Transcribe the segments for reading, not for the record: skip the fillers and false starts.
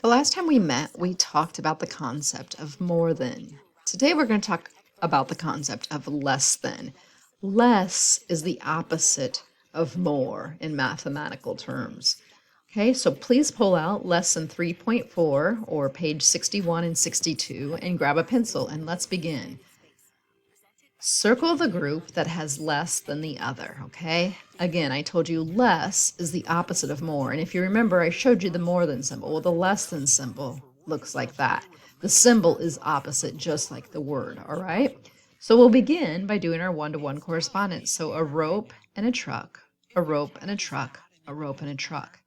The last time we met, we talked about the concept of more than. Today, we're going to talk about the concept of less than. Less is the opposite of more in mathematical terms. Okay, so please pull out lesson 3.4 or page 61 and 62 and grab a pencil and let's begin. Circle the group that has less than the other, okay? Again, I told you less is the opposite of more. And if you remember, I showed you the more than symbol. Well, the less than symbol looks like that. The symbol is opposite, just like the word, all right? So we'll begin by doing our one-to-one correspondence. So a rope and a truck, a rope and a truck, a rope and a truck.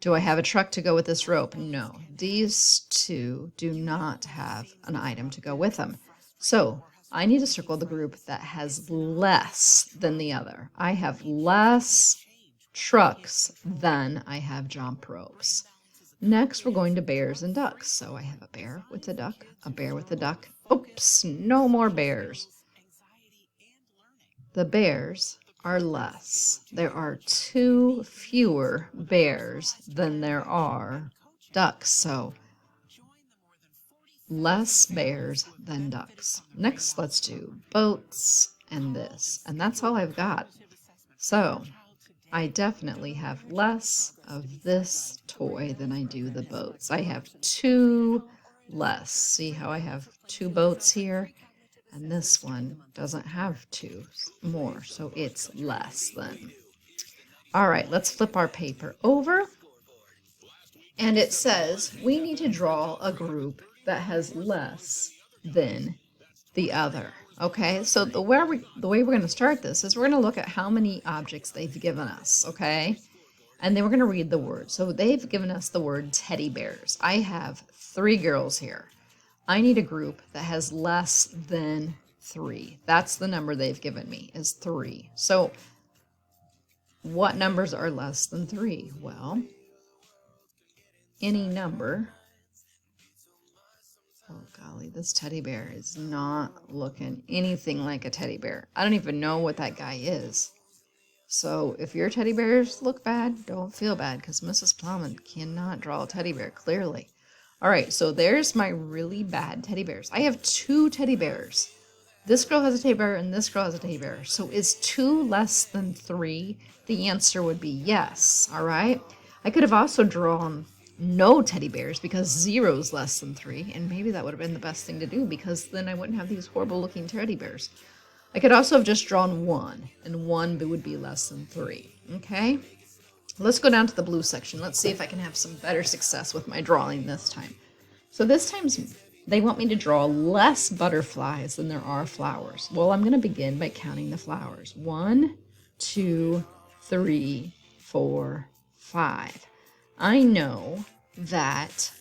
Do I have a truck to go with this rope? No. These two do not have an item to go with them. So I need to circle the group that has less than the other. I have less trucks than I have jump ropes. Next, we're going to bears and ducks. So I have a bear with a duck, a bear with a duck. Oops, no more bears. The bears are less. There are 2 fewer bears than there are ducks. So less bears than ducks. Next, let's do boats and this. And that's all I've got. So I definitely have less of this toy than I do the boats. I have 2 less. See how I have 2 boats here? And this one doesn't have 2 more, so it's less than. All right, let's flip our paper over. And it says we need to draw a group that has less than the other. Okay, so the way we're going to start this is we're going to look at how many objects they've given us, okay? And then we're going to read the word. So they've given us the word teddy bears. I have 3 girls here. I need a group that has less than 3. That's the number they've given me, is 3. So what numbers are less than 3? Well, any number. Oh golly, this teddy bear is not looking anything like a teddy bear. I don't even know what that guy is. So if your teddy bears look bad, don't feel bad because Mrs. Plowman cannot draw a teddy bear clearly. All right, so there's my really bad teddy bears. I have 2 teddy bears. This girl has a teddy bear and this girl has a teddy bear. So is 2 less than 3? The answer would be yes, all right? I could have also drawn no teddy bears because 0 is less than 3, and maybe that would have been the best thing to do because then I wouldn't have these horrible looking teddy bears. I could also have just drawn 1, and 1 would be less than 3, okay? Let's go down to the blue section. Let's see if I can have some better success with my drawing this time. So this time they want me to draw less butterflies than there are flowers. Well, I'm going to begin by counting the flowers. 1, 2, 3, 4, 5. I know that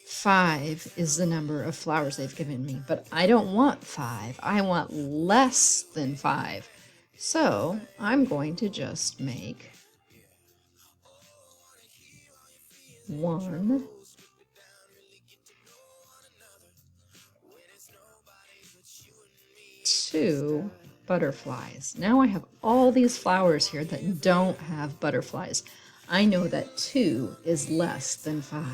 5 is the number of flowers they've given me, but I don't want 5. I want less than 5. So I'm going to just make 1, 2 butterflies. Now I have all these flowers here that don't have butterflies. I know that 2 is less than 5.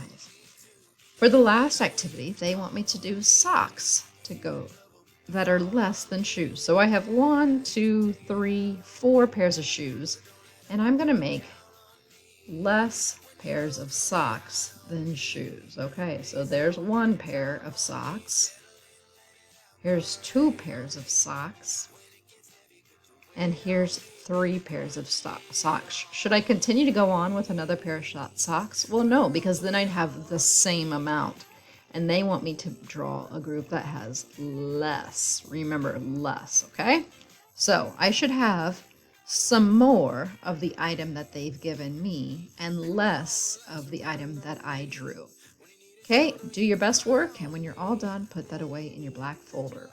For the last activity, they want me to do socks to go that are less than shoes. So I have 1, 2, 3, 4 pairs of shoes, and I'm going to make less pairs of socks than shoes. Okay, so there's 1 pair of socks. Here's 2 pairs of socks. And here's 3 pairs of socks. Should I continue to go on with another pair of socks? Well, no, because then I'd have the same amount. And they want me to draw a group that has less. Remember, less, okay? So I should have some more of the item that they've given me and less of the item that I drew. Okay, do your best work, and when you're all done, put that away in your black folder.